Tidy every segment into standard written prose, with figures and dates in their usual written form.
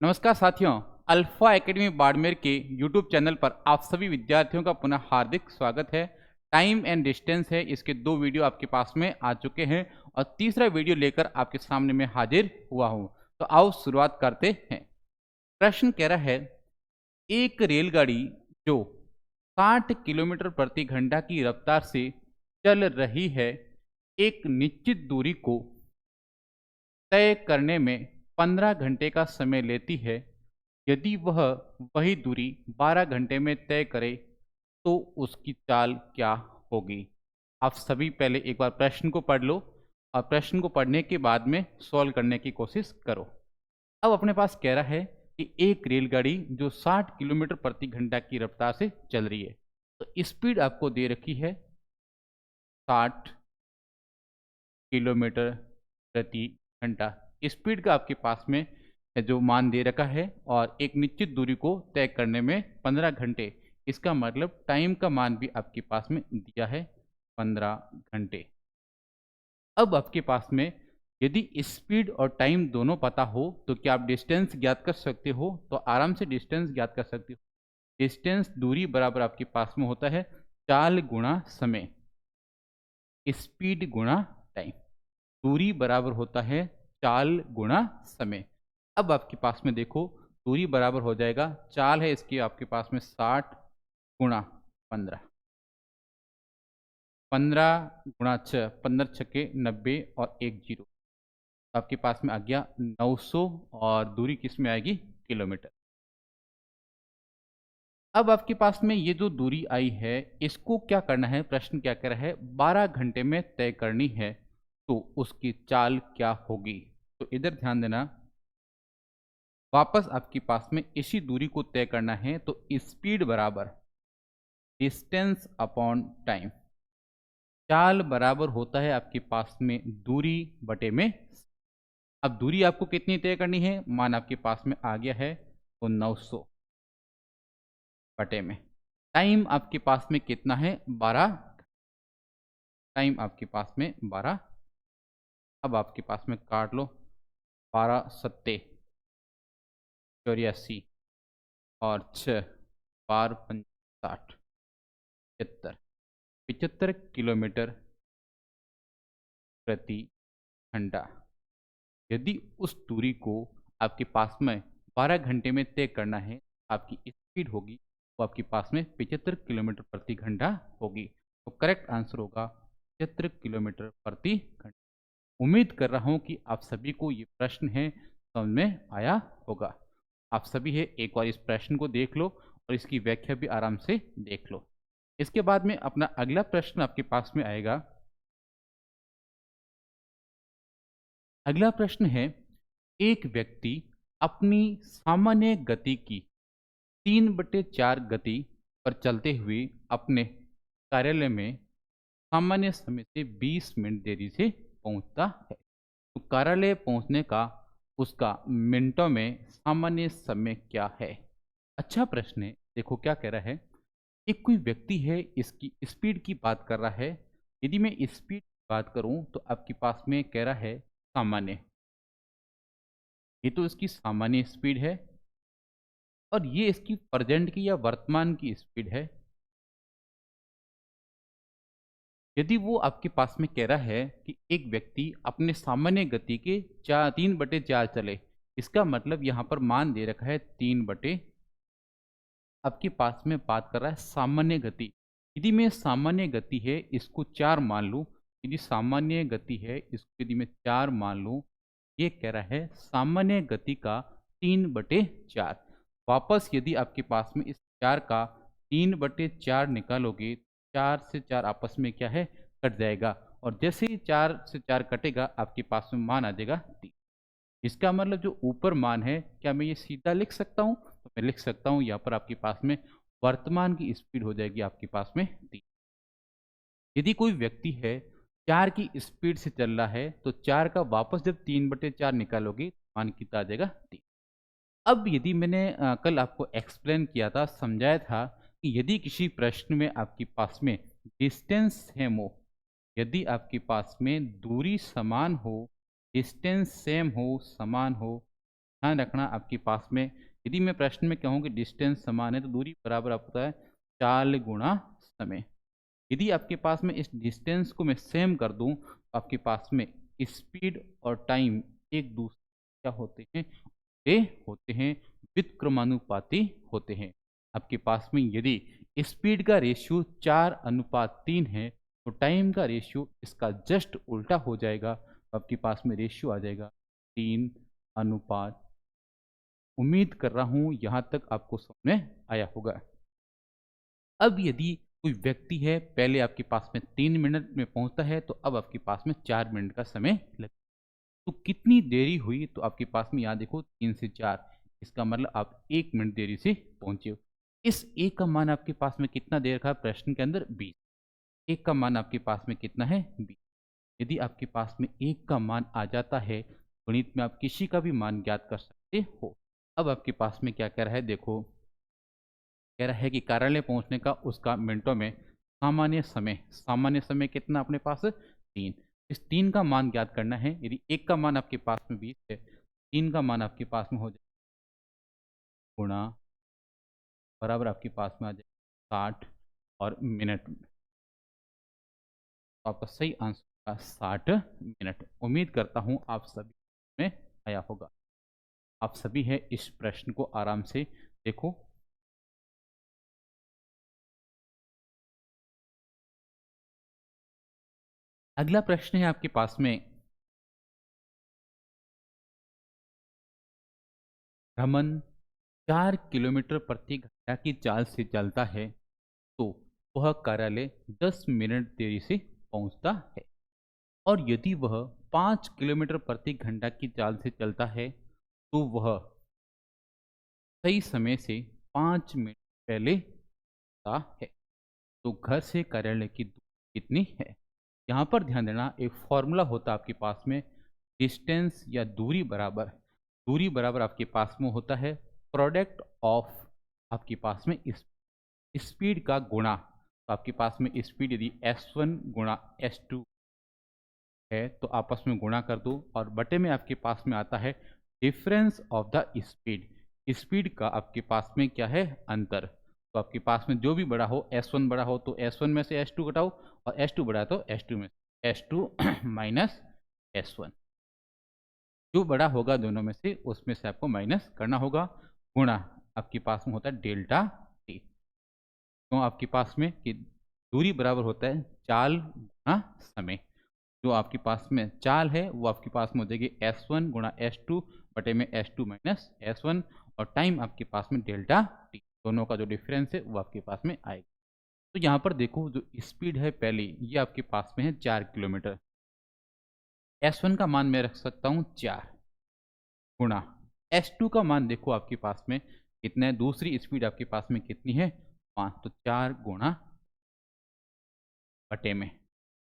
नमस्कार साथियों, alpha academy Barmer के यूट्यूब चैनल पर आप सभी विद्यार्थियों का पुनः हार्दिक स्वागत है। टाइम एंड डिस्टेंस है, इसके 2 वीडियो आपके पास में आ चुके हैं और तीसरा वीडियो लेकर आपके सामने में हाजिर हुआ हूं। तो आओ शुरुआत करते हैं। प्रश्न कह रहा है, एक रेलगाड़ी जो 60 किलोमीटर प्रति घंटा की रफ्तार से चल रही है, एक निश्चित दूरी को तय करने में 15 घंटे का समय लेती है। यदि वह वही दूरी 12 घंटे में तय करे तो उसकी चाल क्या होगी? आप सभी पहले एक बार प्रश्न को पढ़ लो और प्रश्न को पढ़ने के बाद में सॉल्व करने की कोशिश करो। अब अपने पास कह रहा है कि एक रेलगाड़ी जो 60 किलोमीटर प्रति घंटा की रफ्तार से चल रही है, तो स्पीड आपको दे रखी है 60 किलोमीटर प्रति घंटा। स्पीड का आपके पास में जो मान दे रखा है और एक निश्चित दूरी को तय करने में 15 घंटे, इसका मतलब टाइम का मान भी आपके पास में दिया है 15 घंटे। अब आपके पास में यदि स्पीड और टाइम दोनों पता हो तो क्या आप डिस्टेंस ज्ञात कर सकते हो? तो आराम से डिस्टेंस ज्ञात कर सकते हो। डिस्टेंस दूरी बराबर आपके पास में होता है चाल गुणा समय, स्पीड गुणा टाइम। दूरी बराबर होता है चाल गुणा समय। अब आपके पास में देखो, दूरी बराबर हो जाएगा, चाल है इसकी आपके पास में 60 गुणा 15, 15 गुणा 6, 15 छक्के 90 और एक जीरो, आपके पास में आ गया 900 और दूरी किस में आएगी? किलोमीटर। अब आपके पास में ये जो दूरी आई है, इसको क्या करना है? प्रश्न क्या कह रहा है? 12 घंटे में तय करनी है, तो उसकी चाल क्या होगी? तो इधर ध्यान देना, वापस आपके पास में इसी दूरी को तय करना है, तो स्पीड बराबर डिस्टेंस अपॉन टाइम। चाल बराबर होता है आपके पास में दूरी बटे में। अब दूरी आपको कितनी तय करनी है? मान आपके पास में आ गया है तो 900 बटे में। टाइम आपके पास में कितना है? 12। टाइम आपके पास में 12। अब आपके पास में काट लो, 12 सत्ते 84 और 6 बार 60 75, 75 किलोमीटर प्रति घंटा। यदि उस दूरी को आपके पास में 12 घंटे में तय करना है, आपकी स्पीड होगी वो आपके पास में 75 किलोमीटर प्रति घंटा होगी। तो करेक्ट आंसर होगा 75 किलोमीटर प्रति घंटा। उम्मीद कर रहा हूं कि आप सभी को ये प्रश्न है समझ में आया होगा। आप सभी है एक बार इस प्रश्न को देख लो और इसकी व्याख्या भी आराम से देख लो। इसके बाद में अपना अगला प्रश्न आपके पास में आएगा। अगला प्रश्न है, एक व्यक्ति अपनी सामान्य गति की 3/4 गति पर चलते हुए अपने कार्यालय में सामान्य समय से 20 मिनट देरी से पहुंचता है। तो कार्यालय पहुंचने का उसका मिनटों में सामान्य समय क्या है? अच्छा प्रश्न है। देखो क्या कह रहा है, एक कोई व्यक्ति है, इसकी स्पीड की बात कर रहा है। यदि मैं स्पीड की बात करूं तो आपके पास में कह रहा है सामान्य, ये तो इसकी सामान्य स्पीड है और ये इसकी प्रेजेंट की या वर्तमान की स्पीड है। यदि वो आपके पास में कह रहा है कि एक व्यक्ति अपने सामान्य गति के 3/4 चले, इसका मतलब यहाँ पर मान दे रखा है 3/, आपके पास में बात कर रहा है सामान्य गति। यदि मैं सामान्य गति है इसको 4 मान लूँ, यदि सामान्य गति है इसको यदि मैं 4 मान लूँ, ये कह रहा है सामान्य गति का 3/4। वापस यदि आपके पास में इस 4 का 3/4 निकालोगे, 4 से 4 आपस में क्या है? कट जाएगा और जैसे ही 4 से 4 कटेगा आपके पास में मान आ जाएगा 3। इसका मतलब जो ऊपर मान है, क्या मैं ये सीधा लिख सकता हूँ? तो मैं लिख सकता हूँ, यहाँ पर आपके पास में वर्तमान की स्पीड हो जाएगी आपके पास में 3। यदि कोई व्यक्ति है 4 की स्पीड से चल रहा है, तो 4 का वापस जब 3/4 निकालोगे, मान कितना आ जाएगा? 3। अब यदि मैंने कल आपको एक्सप्लेन किया था, समझाया था कि यदि किसी प्रश्न में आपके पास में डिस्टेंस सेम हो, यदि आपके पास में दूरी समान हो, डिस्टेंस सेम हो, समान हो, ध्यान रखना आपके पास में यदि मैं प्रश्न में कहूँ कि डिस्टेंस समान है तो दूरी बराबर आपको होता है चाल गुणा समय। यदि आपके पास में इस डिस्टेंस को मैं सेम कर दूं तो आपके पास में स्पीड और टाइम एक दूसरे क्या होते हैं, ये होते हैं व्युत्क्रमानुपाती होते हैं। आपके पास में यदि स्पीड का रेशियो 4:3 है तो टाइम का रेशियो इसका जस्ट उल्टा हो जाएगा, तो आपके पास में रेशियो आ जाएगा 3:। उम्मीद कर रहा हूं यहां तक आपको समझ में आया होगा। अब यदि कोई व्यक्ति है पहले आपके पास में 3 मिनट में पहुंचता है तो अब आपके पास में 4 मिनट का समय लगेगा। तो कितनी देरी हुई तो आपके पास में यहाँ देखो 3 से 4, इसका मतलब आप 1 मिनट देरी से पहुंचे हो। इस एक का मान आपके पास में कितना दे रखा है प्रश्न के अंदर 20। एक का मान आपके पास में कितना है 20। यदि आपके पास में एक का मान आ जाता है गणित में आप किसी का भी मान ज्ञात कर सकते हो। अब आपके पास में क्या कह रहा है देखो, कह रहा है कि कार्यालय पहुंचने का उसका मिनटों में सामान्य समय कितना अपने पास 3। इस 3 का मान ज्ञात करना है। यदि एक का मान आपके पास में 20 है, 3 का मान आपके पास में हो जाए गुणा बराबर आपके पास में आ जाए 60 और मिनट में, तो आपका सही आंसर होगा 60 मिनट। उम्मीद करता हूं आप सभी में आया होगा। आप सभी है इस प्रश्न को आराम से देखो। अगला प्रश्न है आपके पास में, भ्रमण 4 किलोमीटर प्रति घंटा की चाल से चलता है तो वह कार्यालय 10 मिनट देरी से पहुंचता है। और यदि वह 5 किलोमीटर प्रति घंटा की चाल से चलता है तो वह सही समय से 5 मिनट पहले आता है। तो घर से कार्यालय की दूरी कितनी है? यहाँ पर ध्यान देना एक फॉर्मूला होता है आपके पास में, डिस्टेंस या दूरी बराबर आपके पास में होता है प्रोडक्ट ऑफ आपके पास में स्पीड का गुणा। तो आपके पास में स्पीड यदि s1 गुणा s2 है तो आपस में गुणा कर दो और बटे में आपके पास में आता है difference of the speed. Speed का आपके पास में क्या है अंतर। तो आपके पास में जो भी बड़ा हो s1 बड़ा हो तो s1 में से s2 घटाओ और s2 बड़ा है तो s2 में से s2 माइनस s1, जो बड़ा होगा दोनों में से उसमें से आपको माइनस करना होगा। गुणा आपके पास में होता है डेल्टा टी। तो आपके पास में कि दूरी बराबर होता है चाल गुणा समय। जो आपके पास में चाल है वो आपके पास में हो जाएगी s1 गुणा s2 बटे में s2 माइनस s1, और टाइम आपके पास में डेल्टा टी, दोनों का जो डिफरेंस है वो आपके पास में आएगा। तो यहाँ पर देखो जो स्पीड है पहली ये आपके पास में है 4 किलोमीटर। s1 का मान मैं रख सकता हूँ 4 गुणा s2 का मान देखो आपके पास में कितना है, दूसरी स्पीड आपके पास में कितनी है 5, तो 4 गुणा बटे में।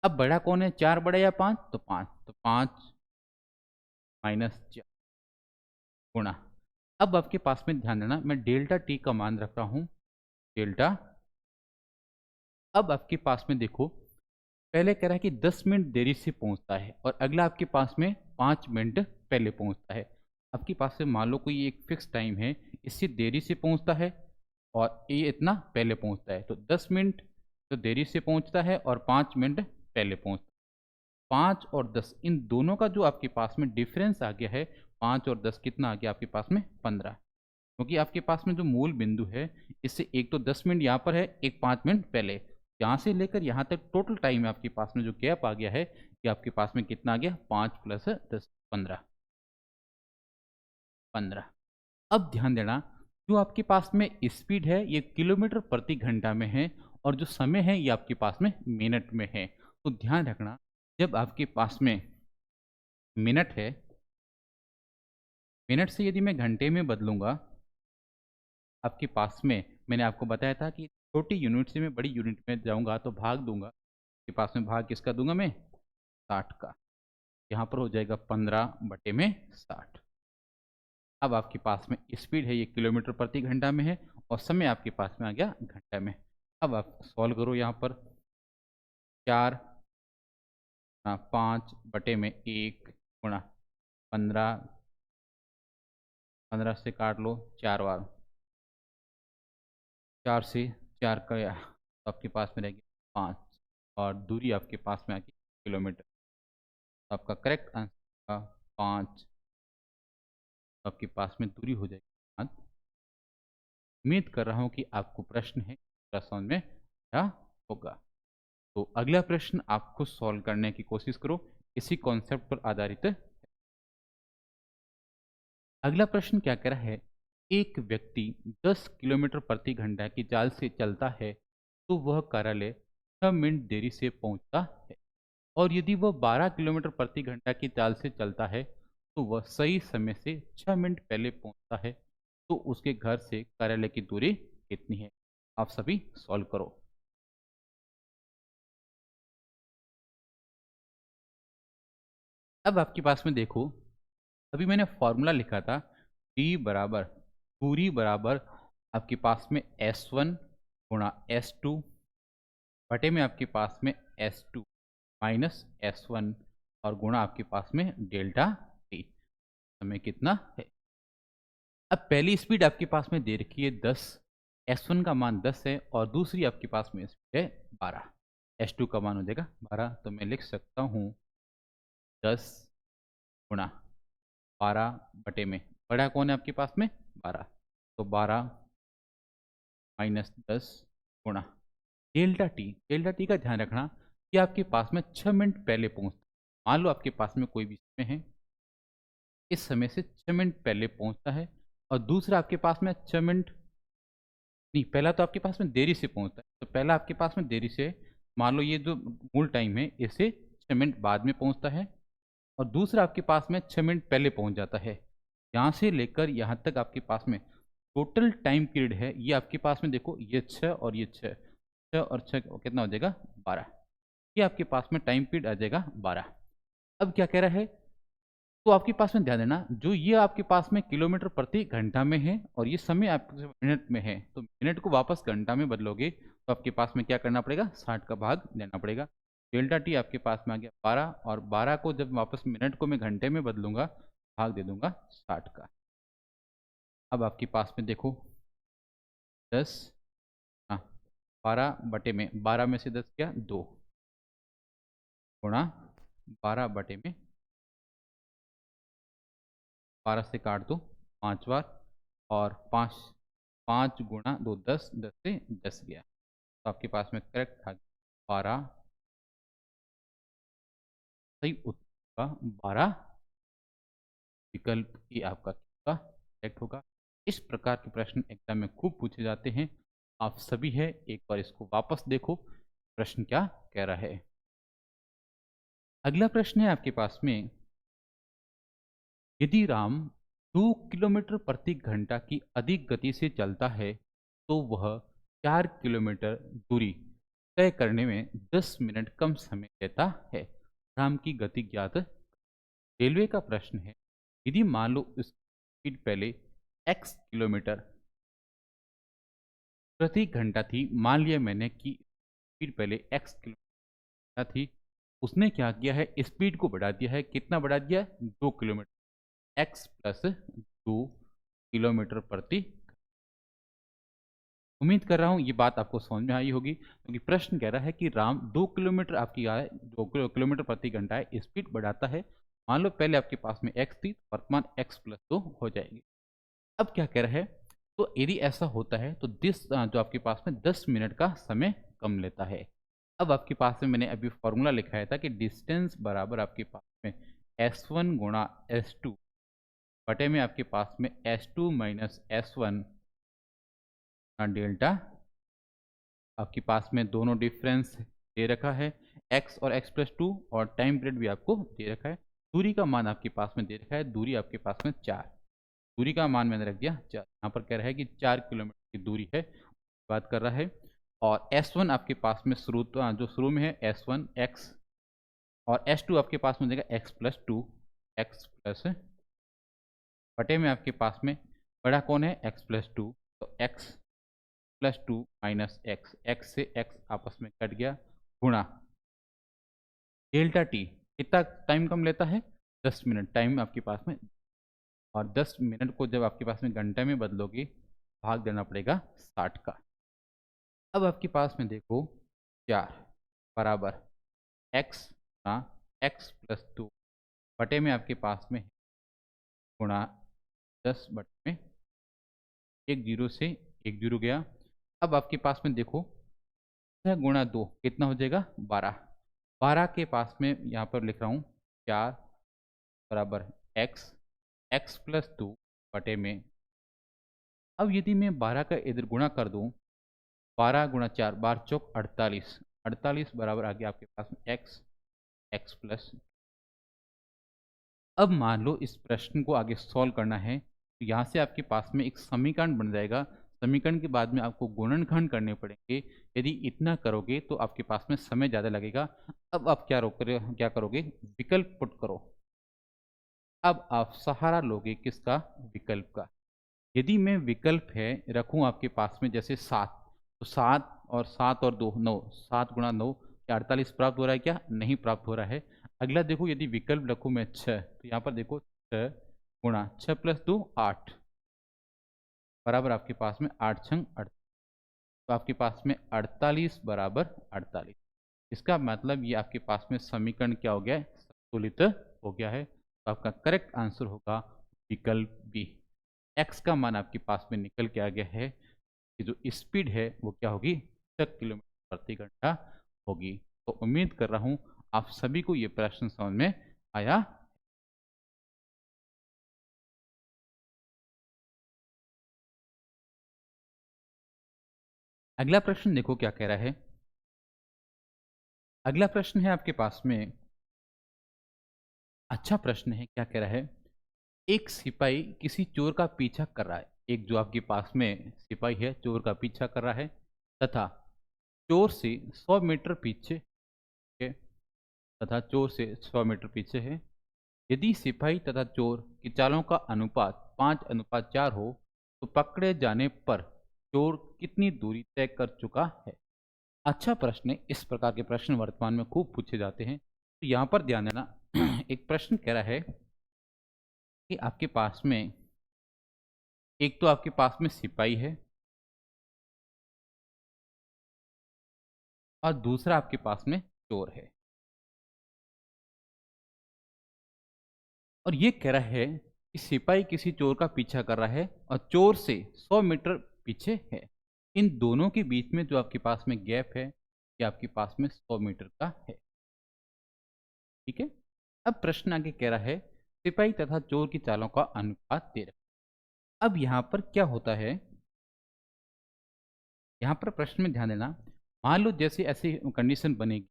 अब बड़ा कौन है 4 बड़ा या 5, तो 5, तो 5 माइनस 4 गुणा। अब आपके पास में ध्यान देना मैं डेल्टा टी का मान रख रहा हूं डेल्टा। अब आपके पास में देखो पहले कह रहा है कि 10 मिनट देरी से पहुंचता है और अगला आपके पास में 5 मिनट पहले पहुंचता है। आपके पास से मान लो कोई एक फिक्स टाइम है, इससे देरी से पहुंचता है और ये इतना पहले पहुंचता है, तो 10 मिनट तो देरी से पहुंचता है और 5 मिनट पहले पहुंचता है। 5 और 10 इन दोनों का जो आपके पास में डिफरेंस आ गया है, 5 और 10 कितना आ गया आपके पास में 15। क्योंकि आपके पास में जो मूल बिंदु है इससे एक तो 10 मिनट यहाँ पर है, एक 5 मिनट पहले, यहाँ से लेकर यहाँ तक टोटल टाइम है आपके पास में जो गैप आ गया है ये आपके पास में कितना आ गया 5 + 10 15। अब ध्यान देना जो आपके पास में स्पीड है ये किलोमीटर प्रति घंटा में है और जो समय है ये आपके पास में मिनट में है। तो ध्यान रखना जब आपके पास में मिनट है, मिनट से यदि मैं घंटे में बदलूंगा आपके पास में, मैंने आपको बताया था कि छोटी यूनिट से मैं बड़ी यूनिट में जाऊंगा तो भाग दूंगा, आपके पास में भाग किसका दूंगा मैं 60 का। यहाँ पर हो जाएगा 15/60। अब आपके पास में स्पीड है ये किलोमीटर प्रति घंटा में है और समय आपके पास में आ गया घंटा में। अब आप सॉल्व करो यहाँ पर 4 5/1 गुणा 15 15 से काट लो 4 बार, 4 से 4 का तो आपके पास में रहेगी 5, और दूरी आपके पास में आके किलोमीटर। तो आपका करेक्ट आंसर का 5, तो आपके पास में दूरी हो जाएगी 5। उम्मीद कर रहा हूँ कि आपको प्रश्न है पूरा समझ में आया होगा। तो अगला प्रश्न आपको सॉल्व करने की कोशिश करो, इसी कॉन्सेप्ट पर आधारित है। अगला प्रश्न क्या कह रहा है, एक व्यक्ति 10 किलोमीटर प्रति घंटा की चाल से चलता है तो वह कार्यालय 6 मिनट देरी से पहुंचता है, और यदि वह 12 किलोमीटर प्रति घंटा की चाल से चलता है तो वह सही समय से 6 मिनट पहले पहुंचता है। तो उसके घर से कार्यालय की दूरी कितनी है? आप सभी सॉल्व करो। अब आपके पास में देखो, अभी मैंने फॉर्मूला लिखा था, डी बराबर दूरी बराबर आपके पास में S1 गुणा S2 बटे में आपके पास में S2 माइनस S1 और गुणा आपके पास में डेल्टा टी। समय कितना है? अब पहली स्पीड आपके पास में दे रखी है 10, S1 का मान 10 है, और दूसरी आपके पास में स्पीड है 12, S2 का मान हो जाएगा 12। तो मैं लिख सकता हूँ 10 गुणा 12 बटे में बड़ा कौन है आपके पास में? 12। तो 12 माइनस 10 गुणा डेल्टा टी का ध्यान रखना कि आपके पास में 6 मिनट पहले पहुंचता है। मान लो आपके पास में कोई भी समय है, इस समय से 6 मिनट पहले पहुंचता है, और दूसरा आपके पास में 6 मिनट नहीं, पहला तो आपके पास में देरी से पहुंचता है, तो पहला आपके पास में देरी से, मान लो ये जो मूल टाइम है इससे 6 मिनट बाद में पहुंचता है, और दूसरा आपके पास में 6 मिनट पहले पहुंच जाता है। यहाँ से लेकर यहाँ तक आपके पास में टोटल टाइम पीरियड है, ये आपके पास में देखो, ये 6 और ये 6, 6 और 6 कितना हो जाएगा? 12। ये आपके पास में टाइम पीरियड आ जाएगा 12। अब क्या कह रहा है, तो आपके पास में ध्यान देना, जो ये आपके पास में किलोमीटर प्रति घंटा में है और ये समय आपके मिनट में है, तो मिनट को वापस घंटा में बदलोगे तो आपके पास में क्या करना पड़ेगा? 60 का भाग देना पड़ेगा। डेल्टा टी आपके पास में आ गया 12, और 12 को जब वापस मिनट को मैं घंटे में बदलूंगा, भाग दे दूंगा 60 का। अब आपके पास में देखो 10, हाँ 12 बटे में 12 में से 10 क्या? 2 गुणा 12 बटे में 12 से काट दो 5 बार, और 5 5 गुणा 2 10, 10 से 10 गया, तो आपके पास में करेक्ट था 12। सही उत्तर का 12 विकल्प ही आपका करेक्ट होगा। इस प्रकार के प्रश्न एग्जाम में खूब पूछे जाते हैं, आप सभी है एक बार इसको वापस देखो, प्रश्न क्या कह रहा है। अगला प्रश्न है आपके पास में, यदि राम 2 किलोमीटर प्रति घंटा की अधिक गति से चलता है तो वह 4 किलोमीटर दूरी तय करने में 10 मिनट कम समय लेता है। राम की गति ज्ञात। रेलवे का प्रश्न है, यदि मान लो इस स्पीड पहले x किलोमीटर प्रति घंटा थी, मान लिया मैंने कि स्पीड पहले x किलोमीटर थी, उसने क्या किया है, स्पीड को बढ़ा दिया है, कितना बढ़ा दिया है? 2 किलोमीटर, x प्लस 2 किलोमीटर प्रति। उम्मीद कर रहा हूँ ये बात आपको समझ में आई होगी, क्योंकि प्रश्न कह रहा है कि राम 2 किलोमीटर आपकी है, 2 किलोमीटर प्रति घंटा है, स्पीड बढ़ाता है। मान लो पहले आपके पास में x थी, वर्तमान x प्लस 2 हो जाएगी। अब क्या कह रहा है, तो यदि ऐसा होता है तो जो आपके पास में 10 मिनट का समय कम लेता है। अब आपके पास में मैंने अभी फॉर्मूला लिखाया था कि डिस्टेंस बराबर आपके पास में S1 गुणा S2 बटे में आपके पास में S2 माइनस S1 डेल्टा। आपके पास में दोनों डिफरेंस दे रखा है, x और x प्लस 2, और टाइम पीरियड भी आपको दे रखा है। दूरी का मान आपके पास में दे रखा है, दूरी आपके पास में 4, दूरी का मान मैंने रख दिया 4। यहाँ पर कह रहा है कि 4 किलोमीटर की दूरी है, बात कर रहा है। और S1 आपके पास में जो शुरू में है S1 x, और S2 आपके पास में देगा x प्लस 2, x प्लस बटे में आपके पास में बड़ा कौन है? x प्लस 2, तो x plus 2 minus x, x से एक्स आपस में कट गया, गुणा डेल्टा टी। कितना टाइम कम लेता है? 10 मिनट टाइम आपके पास में, और 10 मिनट को जब आपके पास में घंटे में बदलोगे, भाग देना पड़ेगा 60 का। अब आपके पास में देखो 4 बराबर एक्स गुणा एक्स प्लस 2 बटे में आपके पास में गुणा 10 बटे में एक जीरो से एक जीरो गया। अब आपके पास में देखो 6 गुणा 2 कितना हो जाएगा 12। 12 के पास में यहाँ पर लिख रहा हूँ 4 बराबर एक्स एक्स प्लस 2 बटे में। अब यदि मैं 12 का इधर गुणा कर दूँ, 12 गुणा 4 12 चौक 48, 48 बराबर आ गया आपके पास में एक्स एक्स प्लस। अब मान लो इस प्रश्न को आगे सॉल्व करना है, तो यहाँ से आपके पास में एक समीकरण बन जाएगा। समीकरण के बाद में आपको गुणनखंड करने पड़ेंगे। यदि इतना करोगे तो आपके पास में समय ज़्यादा लगेगा। अब आप क्या करोगे, विकल्प पुट करो। अब आप सहारा लोगे किसका, विकल्प का। यदि मैं विकल्प है रखूँ आपके पास में जैसे 7, तो 7 और 2 9, 7 गुणा 9 क्या 48 प्राप्त हो रहा है, क्या नहीं प्राप्त हो रहा है। अगला देखो यदि विकल्प रखूँ मैं 6, तो यहाँ पर देखो 6 गुणा 6 प्लस 2 8 बराबर आपके पास में 8 छंग 8, तो आपके पास में 48 बराबर 48। इसका मतलब ये आपके पास में समीकरण क्या हो गया है, संतुलित हो गया है। तो आपका करेक्ट आंसर होगा विकल्प बी। एक्स का मान आपके पास में निकल के आ गया है कि जो स्पीड है वो क्या होगी, 6 किलोमीटर प्रति घंटा होगी। तो उम्मीद कर रहा हूँ आप सभी को ये प्रश्न समझ में आया। अगला प्रश्न देखो क्या कह रहा है। अगला प्रश्न है आपके पास में, अच्छा प्रश्न है। क्या कह रहा है, एक सिपाही किसी चोर का पीछा कर रहा है। एक जो आपके पास में सिपाही है चोर का पीछा कर रहा है तथा चोर से 100 मीटर पीछे है, तथा चोर से 100 मीटर पीछे है। यदि सिपाही तथा चोर की चालों का अनुपात 5:4 हो तो पकड़े जाने पर चोर कितनी दूरी तय कर चुका है। अच्छा प्रश्न है। इस प्रकार के प्रश्न वर्तमान में खूब पूछे जाते हैं। तो यहाँ पर ध्यान देना एक प्रश्न कह रहा है कि आपके पास में एक तो आपके पास में सिपाही है और दूसरा आपके पास में चोर है, और ये कह रहा है कि सिपाही किसी चोर का पीछा कर रहा है और चोर से 100 मीटर पीछे है। इन दोनों के बीच में जो आपके पास में गैप है ये आपके पास में 100 मीटर का है। ठीक है। अब प्रश्न आगे कह रहा है सिपाही तथा चोर की चालों का अनुपात दे रहा है। अब यहाँ पर क्या होता है, यहाँ पर प्रश्न में ध्यान देना। मान लो जैसे ऐसी कंडीशन बनेगी,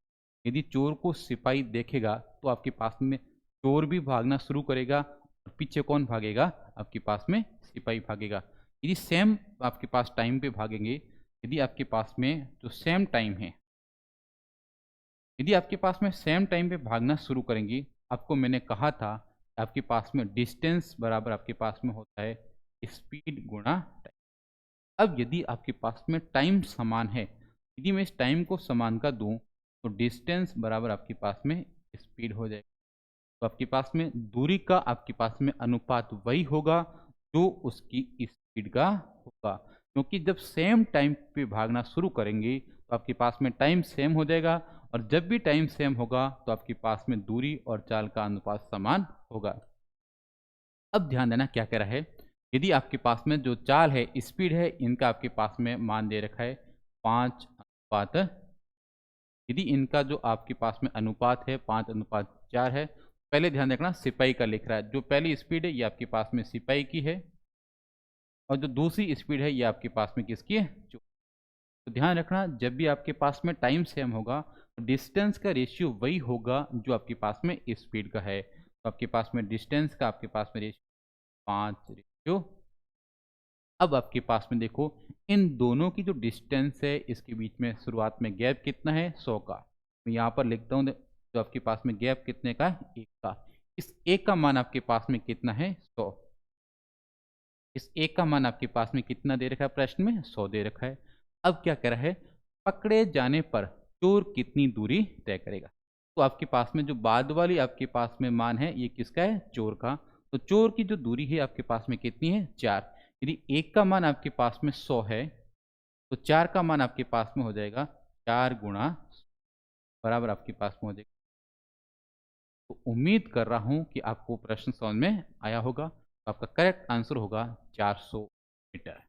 यदि चोर को सिपाही देखेगा तो आपके पास में चोर भी भागना शुरू करेगा और पीछे कौन भागेगा, आपके पास में सिपाही भागेगा। यदि सेम आपके पास टाइम पे भागेंगे, यदि आपके पास में जो सेम टाइम है, यदि आपके पास में सेम टाइम पे भागना शुरू करेंगी, आपको मैंने कहा था आपके पास में डिस्टेंस बराबर आपके पास में होता है स्पीड गुणा टाइम। अब यदि आपके पास में टाइम समान है, यदि मैं इस टाइम को समान का दूं तो डिस्टेंस बराबर आपके पास में स्पीड हो जाएगा। तो आपके पास में दूरी का आपके पास में अनुपात वही होगा जो उसकी स्पीड का होगा, क्योंकि जब सेम टाइम पे भागना शुरू करेंगे तो आपके पास में टाइम सेम हो जाएगा, और जब भी टाइम सेम होगा तो आपके पास में दूरी और चाल का अनुपात समान होगा। अब ध्यान देना क्या कह रहा है, यदि आपके पास में जो चाल है स्पीड है, इनका आपके पास में मान दे रखा है 5:, यदि इनका जो आपके पास में अनुपात है 5:4 है। पहले ध्यान रखना सिपाही का लिख रहा है, जो पहली स्पीड है ये आपके पास में सिपाही की है और जो दूसरी स्पीड है ये आपके पास में किसकी है, तो ध्यान रखना जब भी आपके पास में टाइम सेम होगा तो डिस्टेंस का रेशियो वही होगा जो आपके पास में स्पीड का है। तो आपके पास में डिस्टेंस का आपके पास में रेशियो 5:। अब आपके पास में देखो इन दोनों की जो डिस्टेंस है इसके बीच में शुरुआत में गैप कितना है, 100 का। मैं यहाँ पर लिखता हूँ तो आपके पास में गैप कितने का है, 1 का। इस 1 का मान आपके पास में कितना है, 100। इस 1 का मान आपके पास में कितना दे रखा है, प्रश्न में 100 दे रखा है। अब क्या कह रहा है, पकड़े जाने पर चोर कितनी दूरी तय करेगा। तो आपके पास में जो बाद वाली आपके पास में मान है ये किसका है, चोर का। तो चोर की जो दूरी है आपके पास में कितनी है 4। यदि 1 का मान आपके पास में 100 है तो 4 का मान आपके पास में हो जाएगा 4 गुणा बराबर आपके पास में हो जाएगा। तो उम्मीद कर रहा हूँ कि आपको प्रश्न समझ में आया होगा। तो आपका करेक्ट आंसर होगा 400 मीटर।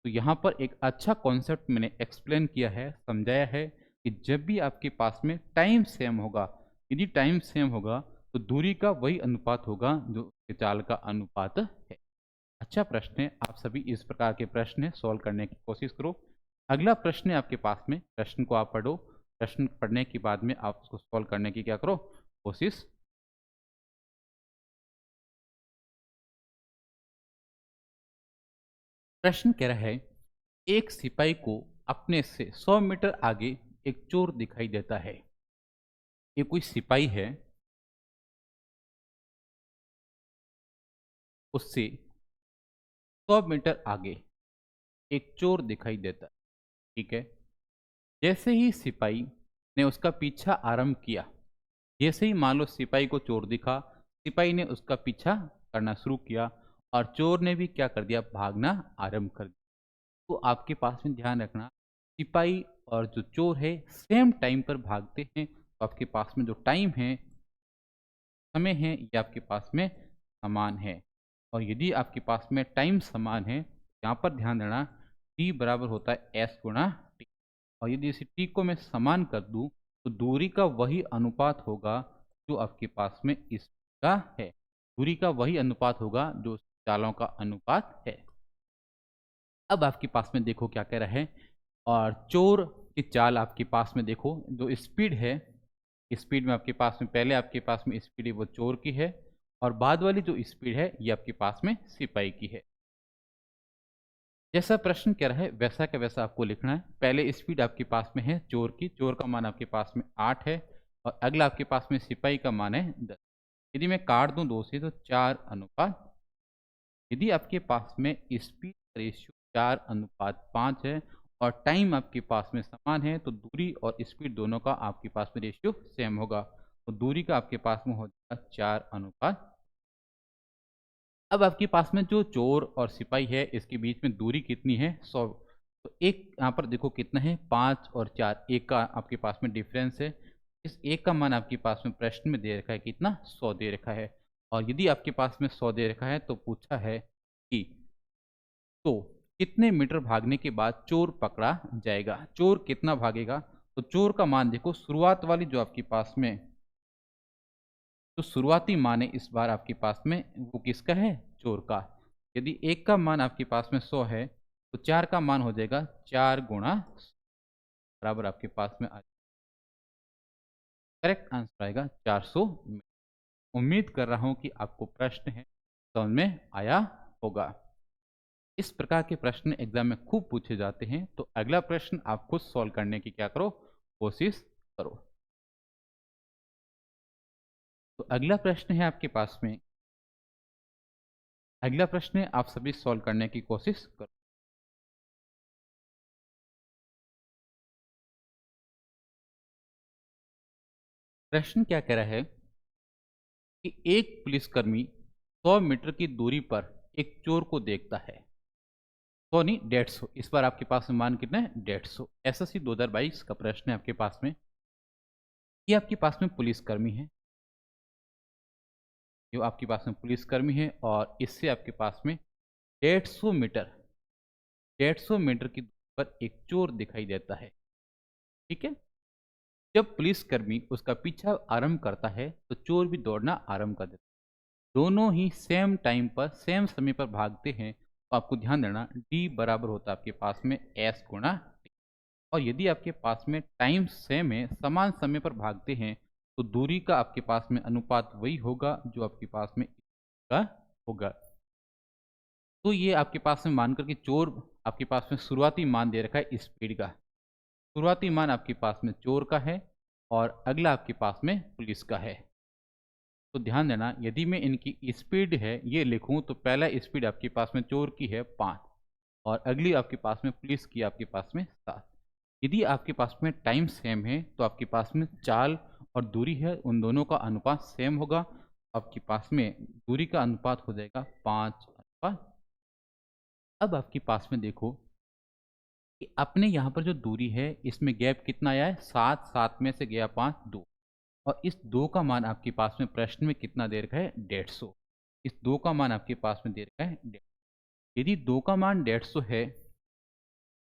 तो यहाँ पर एक अच्छा कॉन्सेप्ट मैंने एक्सप्लेन किया है, समझाया है कि जब भी आपके पास में टाइम सेम होगा, यदि टाइम सेम होगा तो दूरी का वही अनुपात होगा जो उसके चाल का अनुपात है। अच्छा प्रश्न है, आप सभी इस प्रकार के प्रश्न सॉल्व करने की कोशिश करो। अगला प्रश्न है आपके पास में, प्रश्न को आप पढ़ो, प्रश्न पढ़ने के बाद में आप उसको सॉल्व करने की क्या करो कोशिश। प्रश्न कह रहा है, एक सिपाही को अपने से 100 मीटर आगे एक चोर दिखाई देता है। ये कोई सिपाही है, उससे 100 मीटर आगे एक चोर दिखाई देता है। ठीक है, जैसे ही सिपाही ने उसका पीछा आरंभ किया, जैसे ही मान लो सिपाही को चोर दिखा, सिपाही ने उसका पीछा करना शुरू किया और चोर ने भी क्या कर दिया, भागना आरंभ कर दिया। तो आपके पास में ध्यान रखना, सिपाही और जो चोर है सेम टाइम पर भागते हैं। तो आपके पास में जो टाइम है, समय है, ये आपके पास में समान है। और यदि आपके पास में टाइम समान है, यहाँ पर ध्यान देना टी बराबर होता है एस गुणा टी। और यदि इसे टी को मैं समान कर दूं तो दूरी का वही अनुपात होगा जो आपके पास में इसका है। दूरी का वही अनुपात होगा जो चालों का अनुपात है। अब आपके पास में देखो क्या कह रहा है, और चोर की चाल आपके पास में देखो, जो स्पीड है, स्पीड में आपके पास में पहले आपके पास में स्पीड है वो चोर की है, और बाद वाली जो स्पीड है ये आपके पास में सिपाही की है। जैसा प्रश्न कह रहा है वैसा का वैसा आपको लिखना है। पहले स्पीड आपके पास में है चोर की, चोर का मान आपके पास में 8 है, और अगला आपके पास में सिपाही का मान है 10। यदि मैं काट दूं 2 से तो 4:5। यदि आपके पास में स्पीड रेशियो 4:5 है और टाइम आपके पास में समान है तो दूरी और स्पीड दोनों का आपके पास में रेशियो सेम होगा। तो दूरी का आपके पास में हो जाएगा 4:5। अब आपके पास में जो चोर और सिपाही है इसके बीच में दूरी कितनी है, 100। तो एक यहाँ पर देखो कितना है, 5 और 4, एक का आपके पास में डिफरेंस है। इस एक का मान आपके पास में प्रश्न में दे रखा है कितना, 100 दे रखा है। और यदि आपके पास में 100 दे रखा है तो पूछा है कि तो कितने मीटर भागने के बाद चोर पकड़ा जाएगा, चोर कितना भागेगा। तो चोर का मान देखो, शुरुआत वाली जो आपके पास में तो शुरुआती मान है इस बार आपके पास में वो किसका है, चोर का। यदि एक का मान आपके पास में 100 है तो 4 का मान हो जाएगा 4 गुणा बराबर आपके पास में करेक्ट आंसर आएगा 400 मीटर। उम्मीद कर रहा हूं कि आपको प्रश्न है समझ में आया होगा। इस प्रकार के प्रश्न एग्जाम में खूब पूछे जाते हैं। तो अगला प्रश्न आप खुद सॉल्व करने की क्या करो कोशिश करो। तो अगला प्रश्न है आपके पास में, अगला प्रश्न है आप सभी सॉल्व करने की कोशिश करो। प्रश्न क्या कह रहा है कि एक पुलिसकर्मी 100 मीटर की दूरी पर एक चोर को देखता है। 100 नहीं 150, इस बार आपके पास में मान कितना है 150। एसएससी 2022 का प्रश्न है आपके पास में। ये आपके पास में पुलिसकर्मी है, जो आपके पास में पुलिसकर्मी है, और इससे आपके पास में 150 मीटर 150 मीटर की दूरी पर एक चोर दिखाई देता है। ठीक है, जब पुलिसकर्मी उसका पीछा आरंभ करता है तो चोर भी दौड़ना आरंभ कर देता है। दोनों ही सेम टाइम पर सेम समय पर भागते हैं। तो आपको ध्यान देना डी बराबर होता है आपके पास में एस गुणा टी। और यदि आपके पास में टाइम सेम है, समान समय पर भागते हैं, तो दूरी का आपके पास में अनुपात वही होगा जो आपके पास में का होगा। तो ये आपके पास में मानकर कि चोर आपके पास में शुरुआती मान दे रखा है स्पीड का, शुरुआती मान आपके पास में चोर का है और अगला आपके पास में पुलिस का है। तो ध्यान देना, यदि मैं इनकी स्पीड है ये लिखूं तो पहला स्पीड आपके पास में चोर की है 5 और अगली आपके पास में पुलिस की आपके पास में 7। यदि आपके पास में टाइम सेम है तो आपके पास में चाल और दूरी है, उन दोनों का अनुपात सेम होगा। आपके पास में दूरी का अनुपात हो जाएगा 5:। अब आपके पास में देखो कि अपने यहाँ पर जो दूरी है इसमें गैप कितना आया है, 7, 7 में से गया 5, 2। और इस 2 का मान आपके पास में प्रश्न में कितना दे रखा है, 150। इस 2 का मान आपके पास में दे रखा है 150। यदि 2 का मान 150 है,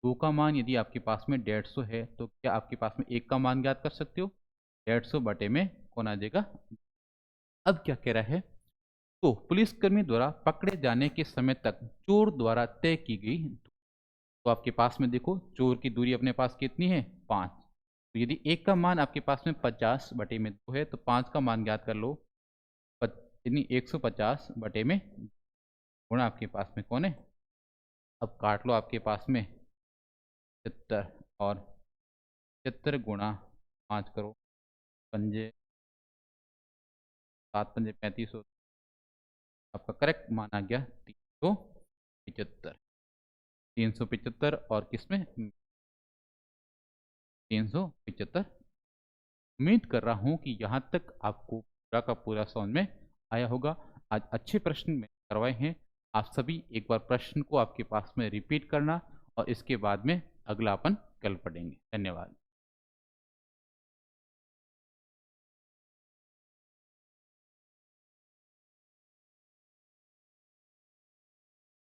2 का मान यदि आपके पास में 150 है, तो क्या आपके पास में 1 का मान ज्ञात कर सकते हो? 150 बटे में कौन आ जाएगा? अब क्या कह रहा है, तो पुलिसकर्मी द्वारा पकड़े जाने के समय तक चोर द्वारा तय की गई दूरी। तो आपके पास में देखो चोर की दूरी अपने पास कितनी है, 5। तो यदि 1 का मान आपके पास में 50 बटे में 2 है, तो 5 का मान ज्ञात कर लो। यानी 150 बटे में गुणा आपके पास में कौन है, अब काट लो आपके पास में 75, और 75 गुणा 5 करो, पंजे 7 पंजे 35, आपका करेक्ट मान आ गया 375। 375 और किसमें, 375। उम्मीद कर रहा हूँ कि यहाँ तक आपको पूरा का पूरा समझ में आया होगा। आज अच्छे प्रश्न में करवाए हैं। आप सभी एक बार प्रश्न को आपके पास में रिपीट करना और इसके बाद में अगला अपन कल पढ़ेंगे। धन्यवाद।